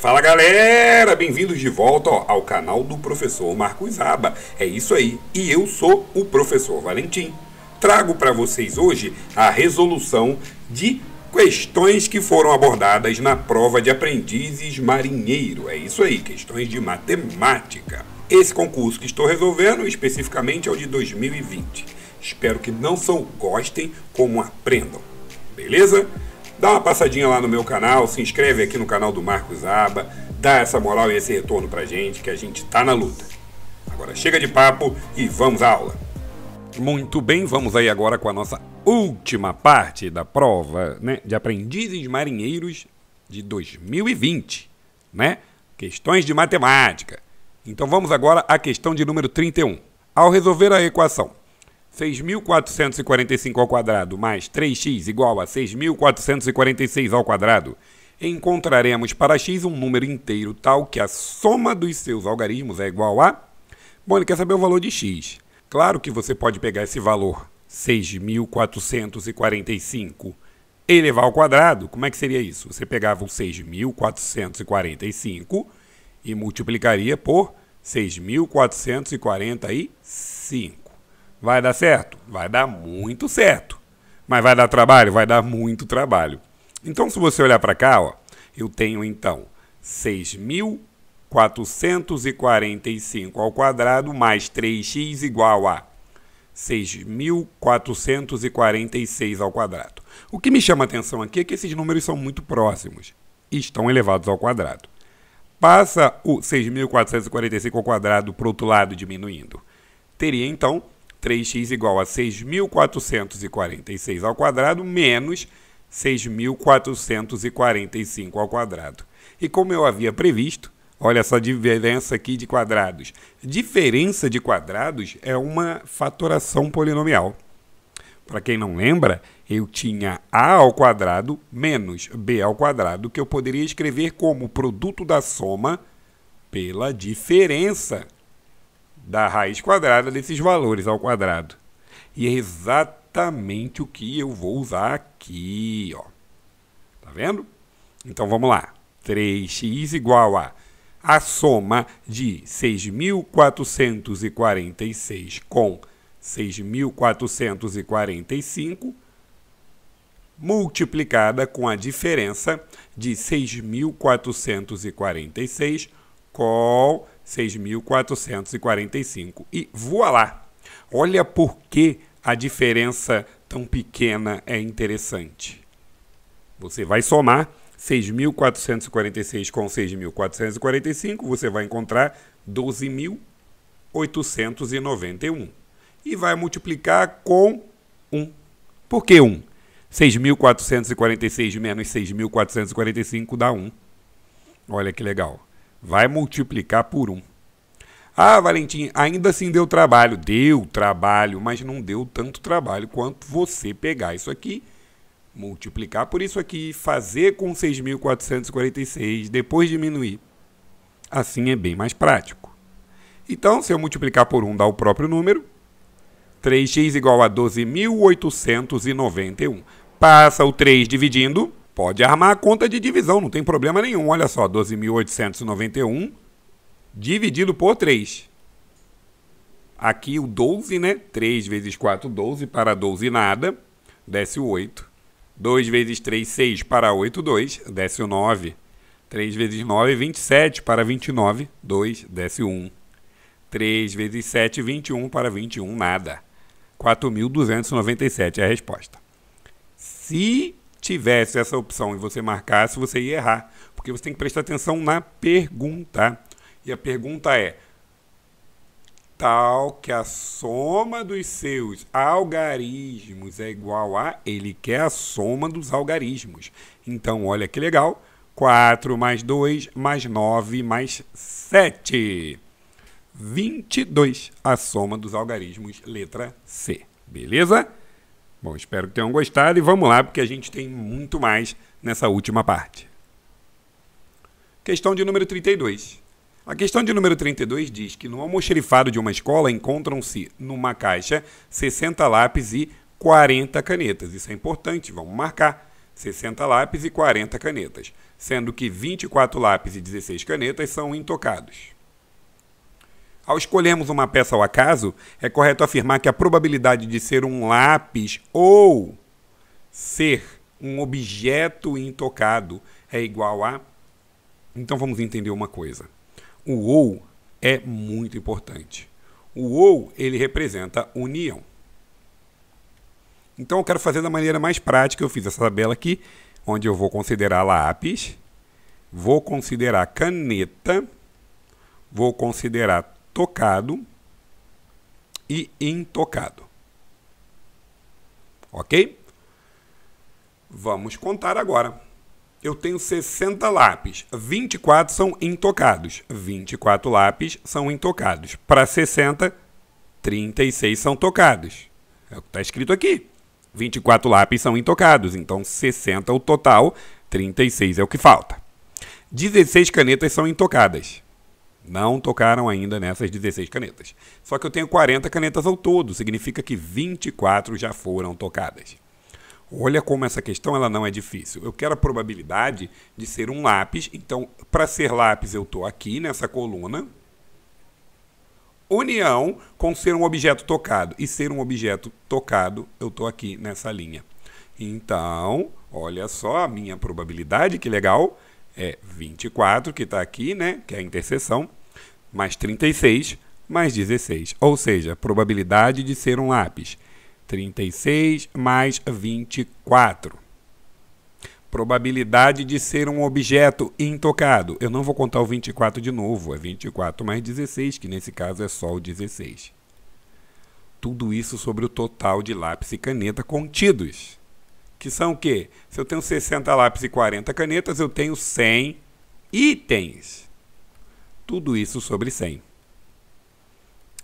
Fala galera, bem-vindos de volta ao canal do professor Marcos Aba. É isso aí, e eu sou o professor Valentim. Trago para vocês hoje a resolução de questões que foram abordadas na prova de aprendizes marinheiro. É isso aí, questões de matemática. Esse concurso que estou resolvendo especificamente é o de 2020. Espero que não só gostem, como aprendam. Beleza? Dá uma passadinha lá no meu canal, se inscreve aqui no canal do Marcos Aba, dá essa moral e esse retorno pra gente, que a gente tá na luta. Agora chega de papo e vamos à aula. Muito bem, vamos aí agora com a nossa última parte da prova, né, de aprendizes marinheiros de 2020, né? Questões de matemática. Então vamos agora à questão de número 31. Ao resolver a equação 6.445 ao quadrado mais 3x igual a 6.446 ao quadrado, encontraremos para x um número inteiro tal que a soma dos seus algarismos é igual a... Bom, ele quer saber o valor de x. Claro que você pode pegar esse valor 6.445 e elevar ao quadrado. Como é que seria isso? Você pegava o 6.445 e multiplicaria por 6.445. Vai dar certo? Vai dar muito certo. Mas vai dar trabalho? Vai dar muito trabalho. Então, se você olhar para cá, ó, eu tenho, então, 6.445 ao quadrado mais 3x igual a 6.446 ao quadrado. O que me chama a atenção aqui é que esses números são muito próximos e estão elevados ao quadrado. Passa o 6.445 ao quadrado para o outro lado, diminuindo. Teria, então, 3x igual a 6.446 ao quadrado menos 6.445 ao quadrado. E como eu havia previsto, olha essa diferença aqui de quadrados. Diferença de quadrados é uma fatoração polinomial. Para quem não lembra, eu tinha a ao quadrado menos b ao quadrado, que eu poderia escrever como produto da soma pela diferença da raiz quadrada desses valores ao quadrado. E é exatamente o que eu vou usar aqui, ó. Tá vendo? Então vamos lá. 3x igual a soma de 6.446 com 6.445 multiplicada com a diferença de 6.446 com 6.445. E voilá! Olha por que a diferença tão pequena é interessante. Você vai somar 6.446 com 6.445, você vai encontrar 12.891. E vai multiplicar com 1. Por que 1? 6.446 menos 6.445 dá 1. Olha que legal. Vai multiplicar por 1. Ah, Valentim, ainda assim deu trabalho. Deu trabalho, mas não deu tanto trabalho quanto você pegar isso aqui, multiplicar por isso aqui, fazer com 6.446, depois diminuir. Assim é bem mais prático. Então, se eu multiplicar por 1, dá o próprio número. 3x igual a 12.891. Passa o 3 dividindo. Pode armar a conta de divisão, não tem problema nenhum. Olha só, 12.891 dividido por 3. Aqui o 12, né? 3 vezes 4, 12. Para 12, nada. Desce o 8. 2 vezes 3, 6. Para 8, 2. Desce o 9. 3 vezes 9, 27. Para 29, 2. Desce o 1. 3 vezes 7, 21. Para 21, nada. 4.297 é a resposta. Se tivesse essa opção e você marcasse, você ia errar. Porque você tem que prestar atenção na pergunta. E a pergunta é: tal que a soma dos seus algarismos é igual a... Ele quer a soma dos algarismos. Então, olha que legal. 4 mais 2 mais 9 mais 7. 22. A soma dos algarismos, letra C. Beleza? Bom, espero que tenham gostado e vamos lá, porque a gente tem muito mais nessa última parte. Questão de número 32. A questão de número 32 diz que no almoxerifado de uma escola encontram-se numa caixa 60 lápis e 40 canetas. Isso é importante, vamos marcar. 60 lápis e 40 canetas. sendo que 24 lápis e 16 canetas são intocados. Ao escolhermos uma peça ao acaso, é correto afirmar que a probabilidade de ser um lápis ou ser um objeto intocado é igual a... Então vamos entender uma coisa. O ou é muito importante. O ou, ele representa união. Então eu quero fazer da maneira mais prática. Eu fiz essa tabela aqui, onde eu vou considerar lápis, vou considerar caneta, vou considerar tocado e intocado. Ok? Vamos contar agora. Eu tenho 60 lápis, 24 são intocados. 24 lápis são intocados. Para 60, 36 são tocados. É o que está escrito aqui. 24 lápis são intocados, então 60 o total, 36 é o que falta. 16 canetas são intocadas. Não tocaram ainda nessas 16 canetas. Só que eu tenho 40 canetas ao todo, significa que 24 já foram tocadas. Olha como essa questão ela não é difícil. Eu quero a probabilidade de ser um lápis, então para ser lápis eu estou aqui nessa coluna. União com ser um objeto tocado. E ser um objeto tocado eu estou aqui nessa linha. Então, olha só a minha probabilidade, que legal. É 24, que está aqui, né? Que é a interseção, mais 36, mais 16. Ou seja, probabilidade de ser um lápis. 36 mais 24. Probabilidade de ser um objeto intocado. Eu não vou contar o 24 de novo. É 24 mais 16, que nesse caso é só o 16. Tudo isso sobre o total de lápis e caneta contidos. Que são o quê? Se eu tenho 60 lápis e 40 canetas, eu tenho 100 itens. Tudo isso sobre 100.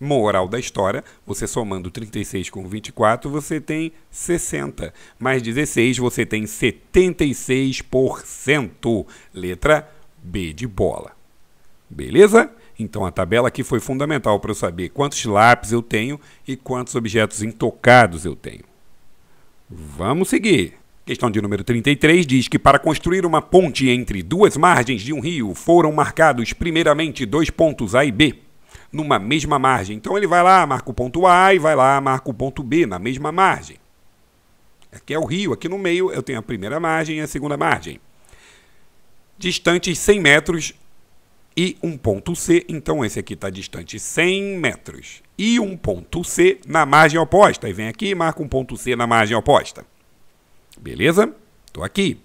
Moral da história, você somando 36 com 24, você tem 60. Mais 16, você tem 76%. Letra B de bola. Beleza? Então a tabela aqui foi fundamental para eu saber quantos lápis eu tenho e quantos objetos intocados eu tenho. Vamos seguir. Questão de número 33 diz que para construir uma ponte entre duas margens de um rio foram marcados primeiramente dois pontos A e B numa mesma margem. Então ele vai lá, marca o ponto A e vai lá, marca o ponto B na mesma margem. Aqui é o rio, aqui no meio eu tenho a primeira margem e a segunda margem. Distantes 100 metros e um ponto C. Então esse aqui está distante 100 metros. E um ponto C na margem oposta. E vem aqui e marca um ponto C na margem oposta. Beleza? Estou aqui.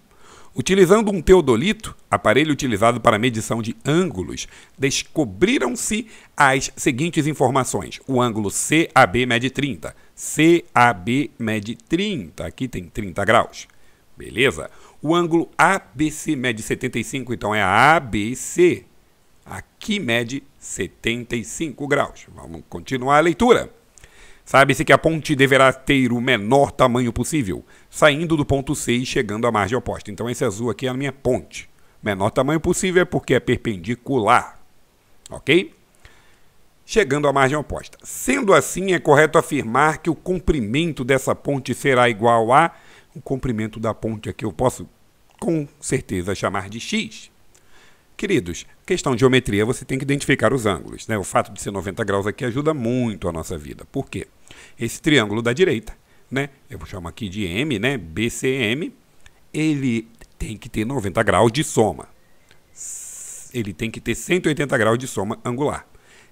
Utilizando um teodolito, aparelho utilizado para medição de ângulos, descobriram-se as seguintes informações. O ângulo CAB mede 30. CAB mede 30. Aqui tem 30 graus. Beleza? O ângulo ABC mede 75, então é a ABC. Aqui mede 75 graus. Vamos continuar a leitura. Sabe-se que a ponte deverá ter o menor tamanho possível, saindo do ponto C e chegando à margem oposta. Então esse azul aqui é a minha ponte. Menor tamanho possível é porque é perpendicular. Ok? Chegando à margem oposta. Sendo assim, é correto afirmar que o comprimento dessa ponte será igual a... O comprimento da ponte aqui eu posso, com certeza, chamar de x. Queridos, questão de geometria, você tem que identificar os ângulos, né? O fato de ser 90 graus aqui ajuda muito a nossa vida. Por quê? Esse triângulo da direita, né? Eu vou chamar aqui de M, né? BCM, ele tem que ter 90 graus de soma. Ele tem que ter 180 graus de soma angular.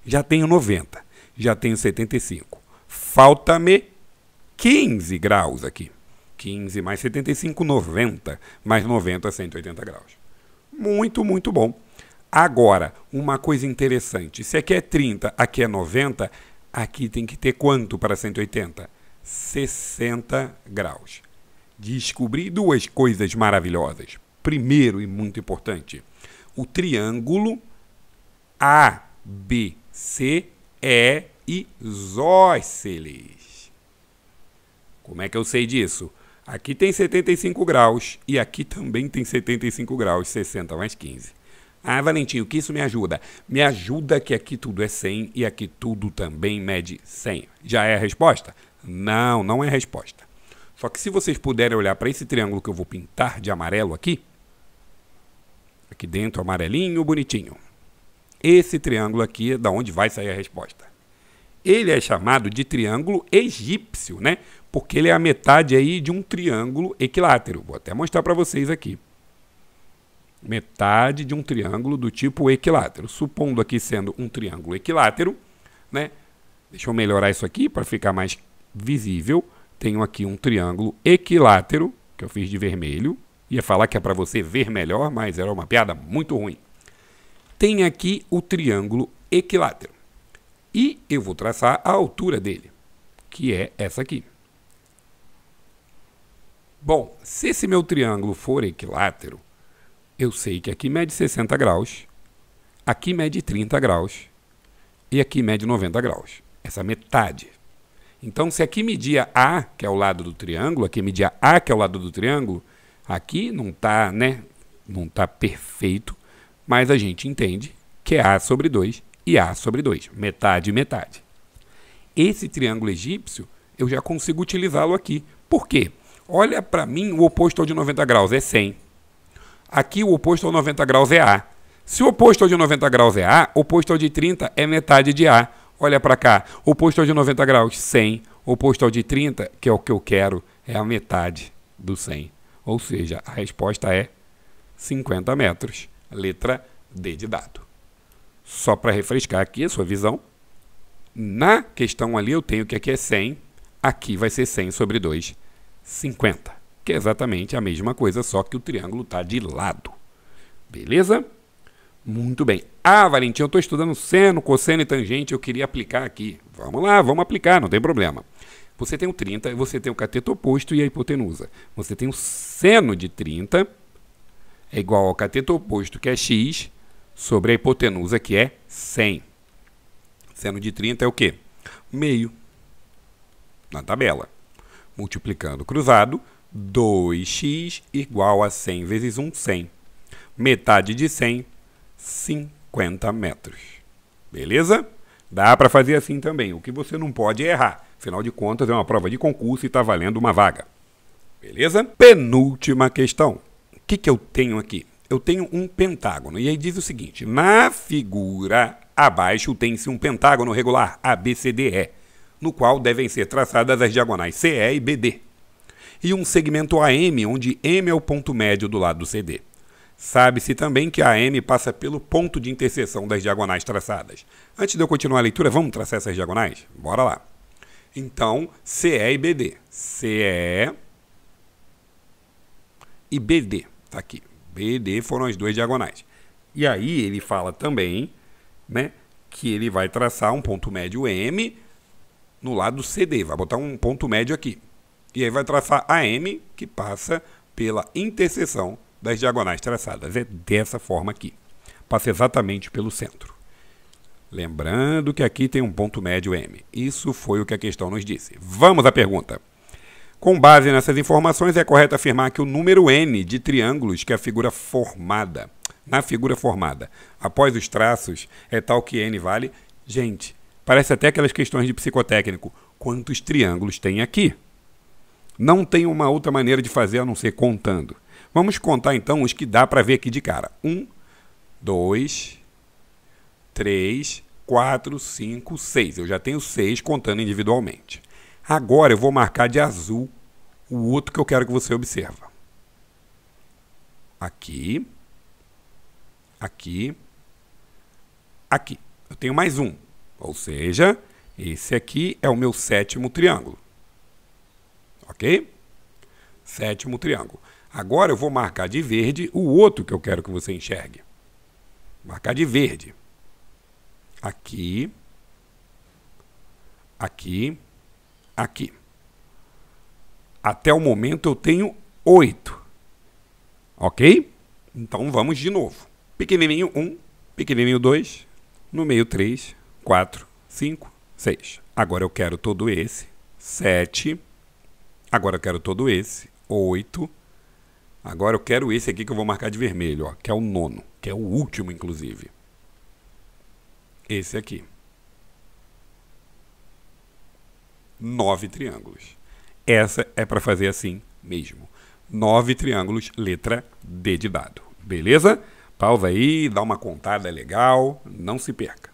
Já tenho 90, já tenho 75. Falta-me 15 graus aqui. 15 mais 75, 90. Mais 90, 180 graus. Muito, muito bom. Agora, uma coisa interessante. Se aqui é 30, aqui é 90, aqui tem que ter quanto para 180? 60 graus. Descobri duas coisas maravilhosas. Primeiro e muito importante, o triângulo ABC é isósceles. Como é que eu sei disso? Aqui tem 75 graus e aqui também tem 75 graus, 60 mais 15. Ah, Valentim, o que isso me ajuda? Me ajuda que aqui tudo é 100 e aqui tudo também mede 100. Já é a resposta? Não, não é a resposta. Só que se vocês puderem olhar para esse triângulo que eu vou pintar de amarelo aqui, Aqui dentro, amarelinho, bonitinho. Esse triângulo aqui é da onde vai sair a resposta. Ele é chamado de triângulo egípcio, né? Porque ele é a metade aí de um triângulo equilátero. Vou até mostrar para vocês aqui. Metade de um triângulo do tipo equilátero. Supondo aqui sendo um triângulo equilátero, né? Deixa eu melhorar isso aqui para ficar mais visível. Tenho aqui um triângulo equilátero, que eu fiz de vermelho. Ia falar que é para você ver melhor, mas era uma piada muito ruim. Tem aqui o triângulo equilátero. E eu vou traçar a altura dele, que é essa aqui. Bom, se esse meu triângulo for equilátero, eu sei que aqui mede 60 graus, aqui mede 30 graus e aqui mede 90 graus. Essa metade. Então, se aqui media A, que é o lado do triângulo, aqui media A, que é o lado do triângulo, aqui não está, né? Não está perfeito, mas a gente entende que é A sobre 2 e A sobre 2, metade e metade. Esse triângulo egípcio, eu já consigo utilizá-lo aqui. Por quê? Olha para mim, o oposto ao de 90 graus é 100. Aqui o oposto ao 90 graus é A. Se o oposto ao de 90 graus é A, o oposto ao de 30 é metade de A. Olha para cá, o oposto ao de 90 graus, 100. O oposto ao de 30, que é o que eu quero, é a metade do 100. Ou seja, a resposta é 50 metros. Letra D de dado. Só para refrescar aqui a sua visão, na questão ali eu tenho que aqui é 100, aqui vai ser 100 sobre 2, 50. Que é exatamente a mesma coisa, só que o triângulo está de lado. Beleza? Muito bem. Ah, Valentim, eu estou estudando seno, cosseno e tangente, eu queria aplicar aqui. Vamos lá, vamos aplicar, não tem problema. Você tem o 30, você tem o cateto oposto e a hipotenusa. Você tem o seno de 30, é igual ao cateto oposto, que é x, sobre a hipotenusa, que é 100. Seno de 30 é o quê? Meio. Na tabela. Multiplicando cruzado, 2x igual a 100 vezes 1, 100. Metade de 100, 50 metros. Beleza? Dá para fazer assim também. O que você não pode é errar. Afinal de contas, é uma prova de concurso e está valendo uma vaga. Beleza? Penúltima questão. O que eu tenho aqui? Eu tenho um pentágono. E aí diz o seguinte. Na figura abaixo tem-se um pentágono regular, ABCDE, no qual devem ser traçadas as diagonais CE e BD. E um segmento AM, onde M é o ponto médio do lado do CD. Sabe-se também que a AM passa pelo ponto de interseção das diagonais traçadas. Antes de eu continuar a leitura, vamos traçar essas diagonais? Bora lá. Então, CE e BD. CE e BD. Está aqui. BD foram as duas diagonais. E aí ele fala também, né, que ele vai traçar um ponto médio M no lado CD. Vai botar um ponto médio aqui. E aí vai traçar a M, que passa pela interseção das diagonais traçadas. É dessa forma aqui. Passa exatamente pelo centro. Lembrando que aqui tem um ponto médio M. Isso foi o que a questão nos disse. Vamos à pergunta. Com base nessas informações, é correto afirmar que o número N de triângulos que a figura formada, na figura formada, após os traços, é tal que N vale... Gente, parece até aquelas questões de psicotécnico. Quantos triângulos tem aqui? Não tem uma outra maneira de fazer a não ser contando. Vamos contar então os que dá para ver aqui de cara. 1, 2, 3, 4, 5, 6. Eu já tenho 6 contando individualmente. Agora eu vou marcar de azul o outro que eu quero que você observe. Aqui, aqui, aqui. Eu tenho mais um. Ou seja, esse aqui é o meu 7º triângulo. Ok? 7º triângulo. Agora eu vou marcar de verde o outro que eu quero que você enxergue. Marcar de verde. Aqui, aqui, aqui. Até o momento eu tenho 8. Ok? Então vamos de novo. Pequenininho 1, pequenininho 2, no meio 3, 4, 5, 6. Agora eu quero todo esse, 7. Agora eu quero todo esse, 8. Agora eu quero esse aqui que eu vou marcar de vermelho, ó, que é o 9º, que é o último, inclusive. Esse aqui. 9 triângulos. Essa é para fazer assim mesmo. 9 triângulos, letra D de dado. Beleza? Pausa aí, dá uma contada legal, não se perca.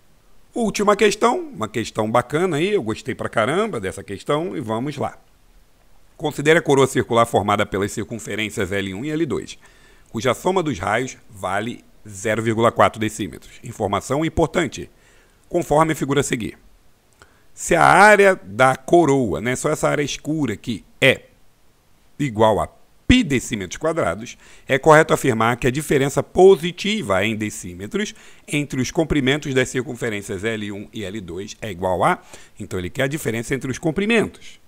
Última questão, uma questão bacana aí, eu gostei pra caramba dessa questão e vamos lá. Considere a coroa circular formada pelas circunferências L1 e L2, cuja soma dos raios vale 0,4 decímetros. Informação importante, conforme a figura a seguir. Se a área da coroa, né, só essa área escura aqui, é igual a π decímetros quadrados, é correto afirmar que a diferença positiva em decímetros entre os comprimentos das circunferências L1 e L2 é igual a... Então, ele quer a diferença entre os comprimentos.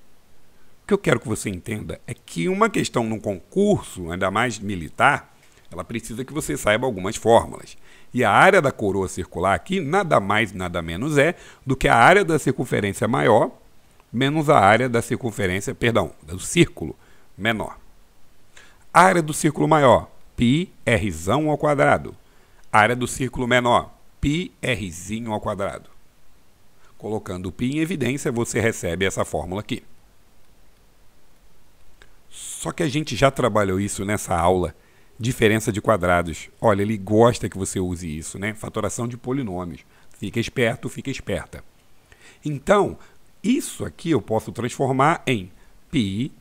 O que eu quero que você entenda é que uma questão num concurso, ainda mais militar, ela precisa que você saiba algumas fórmulas. E a área da coroa circular aqui nada mais, nada menos é do que a área da circunferência maior menos a área da circunferência, do círculo menor. A área do círculo maior, πr ao quadrado. A área do círculo menor, πr ao quadrado. Colocando o π em evidência, você recebe essa fórmula aqui. Só que a gente já trabalhou isso nessa aula, diferença de quadrados. Olha, ele gosta que você use isso, né? Fatoração de polinômios. Fica esperto, fica esperta. Então, isso aqui eu posso transformar em π,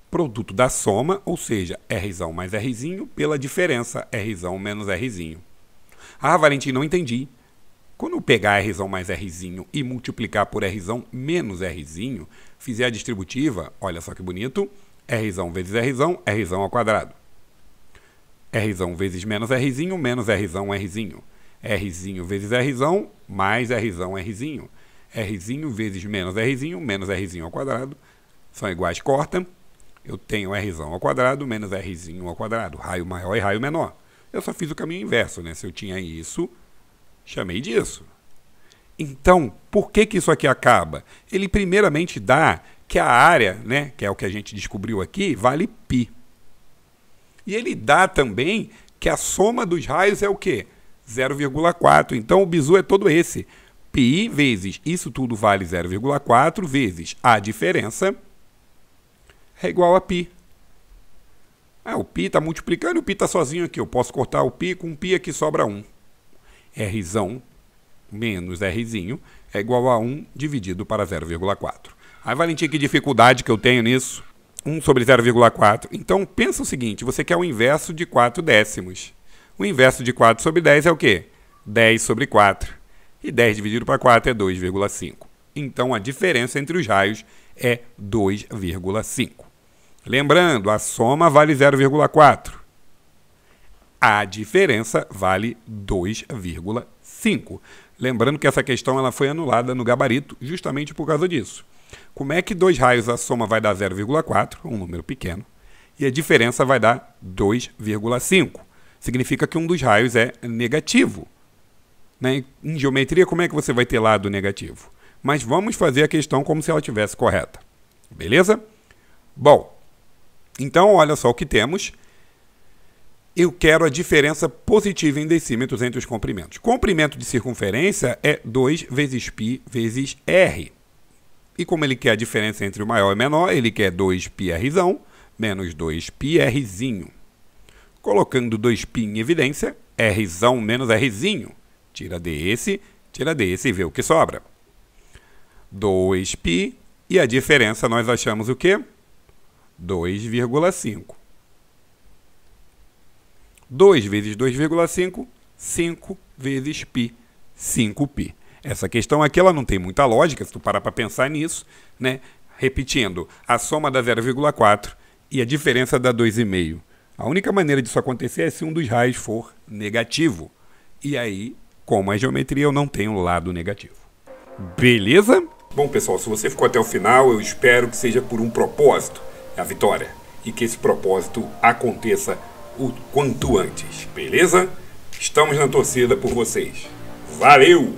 produto da soma, ou seja, R mais R pela diferença R menos R. Ah, Valentim, não entendi. Quando eu pegar R mais R e multiplicar por R menos R, fizer a distributiva, olha só que bonito, R vezes R ao quadrado. R vezes menos R, menos R, R. R vezes R, mais R, R. R vezes menos R ao quadrado. São iguais, corta. Eu tenho R ao quadrado menos R ao quadrado. Raio maior e raio menor. Eu só fiz o caminho inverso, né? Se eu tinha isso, chamei disso. Então, por que que isso aqui acaba? Ele primeiramente dá que a área, né, que é o que a gente descobriu aqui, vale π. E ele dá também que a soma dos raios é o quê? 0,4. Então, o bizu é todo esse. π vezes isso tudo vale 0,4 vezes a diferença é igual a π. O π está multiplicando e o π está sozinho aqui. Eu posso cortar o π com π aqui sobra 1. R menos R é igual a 1 dividido para 0,4. Aí, Valentim, que dificuldade que eu tenho nisso? 1 sobre 0,4. Então, pensa o seguinte, você quer o inverso de 4 décimos. O inverso de 4 sobre 10 é o quê? 10 sobre 4. E 10 dividido para 4 é 2,5. Então, a diferença entre os raios é 2,5. Lembrando, a soma vale 0,4. A diferença vale 2,5. Lembrando que essa questão ela foi anulada no gabarito justamente por causa disso. Como é que 2 raios a soma vai dar 0,4, um número pequeno, e a diferença vai dar 2,5? Significa que um dos raios é negativo. Né? Em geometria, como é que você vai ter lado negativo? Mas vamos fazer a questão como se ela estivesse correta. Beleza? Bom, então olha só o que temos. Eu quero a diferença positiva em decímetros entre os comprimentos. Comprimento de circunferência é 2 vezes π vezes r. E como ele quer a diferença entre o maior e o menor, ele quer 2πr menos 2πr. Colocando 2π em evidência, r menos r. Tira desse e vê o que sobra. 2π e a diferença nós achamos o quê? 2,5. 2 vezes 2,5, 5 vezes π, 5π. Essa questão aqui ela não tem muita lógica, se tu parar para pensar nisso, né? Repetindo, a soma dá 0,4 e a diferença dá 2,5. A única maneira disso acontecer é se um dos raios for negativo. E aí, como é geometria, eu não tenho lado negativo. Beleza? Bom, pessoal, se você ficou até o final, eu espero que seja por um propósito, a vitória. E que esse propósito aconteça o quanto antes, beleza? Estamos na torcida por vocês. Valeu!